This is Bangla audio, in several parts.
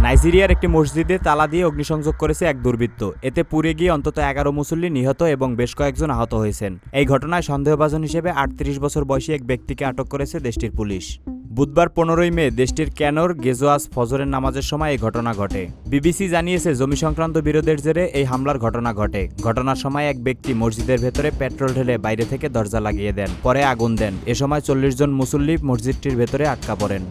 নাইজেরিয়ার একটি মসজিদে তালা দিয়ে অগ্নিসংযোগ করেছে এক দুর্বৃত্ত। এতে পুড়ে গিয়ে অন্তত 11 মুসল্লি নিহত এবং বেশ কয়েকজন আহত হয়েছেন। এই ঘটনায় সন্দেহভাজন হিসেবে 38 বছর বয়সী এক ব্যক্তিকে আটক করেছে দেশটির পুলিশ। বুধবার 15 মে দেশটির ক্যানোর গেজোয়াস ফজরের নামাজের সময় এই ঘটনা ঘটে। বিবিসি জানিয়েছে জমি সংক্রান্ত বিরোধের জেরে এই হামলার ঘটনা ঘটে। ঘটনার সময় এক ব্যক্তি মসজিদের ভেতরে পেট্রোল ঢেলে বাইরে থেকে দরজা লাগিয়ে দেন, পরে আগুন দেন। এ সময় 40 জন মুসল্লি মসজিদটির ভেতরে আটকা পড়েন।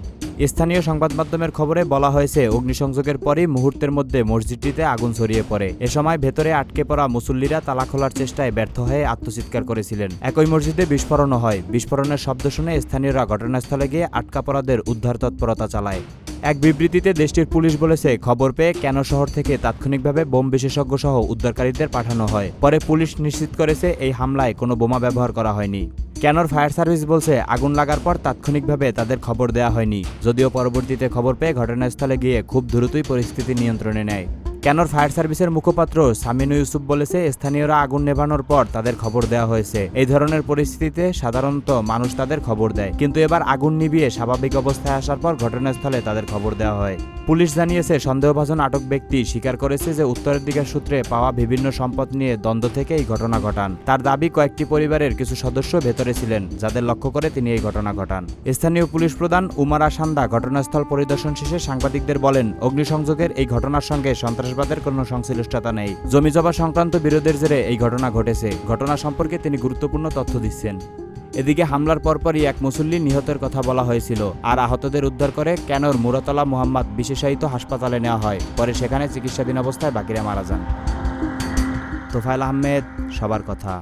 স্থানীয় সংবাদ মাধ্যমের খবরে বলা হয়েছে অগ্নিসংযোগের পরই মুহূর্তের মধ্যে মসজিদটিতে আগুন ছড়িয়ে পড়ে। এ সময় ভেতরে আটকে পড়া মুসল্লিরা তালা খোলার চেষ্টায় ব্যর্থ হয়ে আত্মচিৎকার করেছিলেন। একই মসজিদে বিস্ফোরণও হয়। বিস্ফোরণের শব্দ শুনে স্থানীয়রা ঘটনাস্থলে গিয়ে আটকা পড়াদের উদ্ধার তৎপরতা চালায়। এক বিবৃতিতে দেশটির পুলিশ বলেছে, খবর পেয়ে ক্যানো শহর থেকে তাৎক্ষণিকভাবে বোম বিশেষজ্ঞ সহ উদ্ধারকারীদের পাঠানো হয়। পরে পুলিশ নিশ্চিত করেছে এই হামলায় কোনো বোমা ব্যবহার করা হয়নি। ক্যানোর ফায়ার সার্ভিস বলছে, আগুন লাগার পর তাৎক্ষণিকভাবে তাদের খবর দেওয়া হয়নি, যদিও পরবর্তীতে খবর পেয়ে ঘটনাস্থলে গিয়ে খুব দ্রুতই পরিস্থিতি নিয়ন্ত্রণে নেয়। ক্যানোর ফায়ার সার্ভিসের মুখপাত্র সামিনু ইউসুফ বলেছে, স্থানীয়রা আগুন নেভানোর পর তাদের খবর দেওয়া হয়েছে। এই ধরনের পরিস্থিতিতে সাধারণত মানুষ তাদের খবর দেয়, কিন্তু এবার আগুন নিভিয়ে স্বাভাবিক অবস্থায় আসার পর ঘটনাস্থলে তাদের খবর দেওয়া হয়। পুলিশ জানিয়েছে, সন্দেহভাজন আটক ব্যক্তি স্বীকার করেছে যে উত্তরের দিকের সূত্রে পাওয়া বিভিন্ন সম্পদ নিয়ে দ্বন্দ্ব থেকে এই ঘটনা ঘটান। তার দাবি, কয়েকটি পরিবারের কিছু সদস্য ভেতরে ছিলেন, যাদের লক্ষ্য করে তিনি এই ঘটনা ঘটান। স্থানীয় পুলিশ প্রধান উমারা সান্দা ঘটনাস্থল পরিদর্শন শেষে সাংবাদিকদের বলেন, অগ্নিসংযোগের এই ঘটনার সঙ্গে সন্ত্রাসবাদের কোনো সংশ্লিষ্টতা নেই। জমিজমা সংক্রান্ত বিরোধের জেরে এই ঘটনা ঘটেছে। ঘটনা সম্পর্কে তিনি গুরুত্বপূর্ণ তথ্য দিচ্ছেন। এদিকে হামলার পরপরই এক মুসল্লি নিহতের কথা বলা হয়েছিল, আর আহতদের উদ্ধার করে ক্যানোর মুরাতলা মোহাম্মদ বিশেষায়িত হাসপাতালে নেওয়া হয়। পরে সেখানে চিকিৎসাধীন অবস্থায় বাকিরা মারা যান। তোফায়েল আহমেদ, সবার কথা।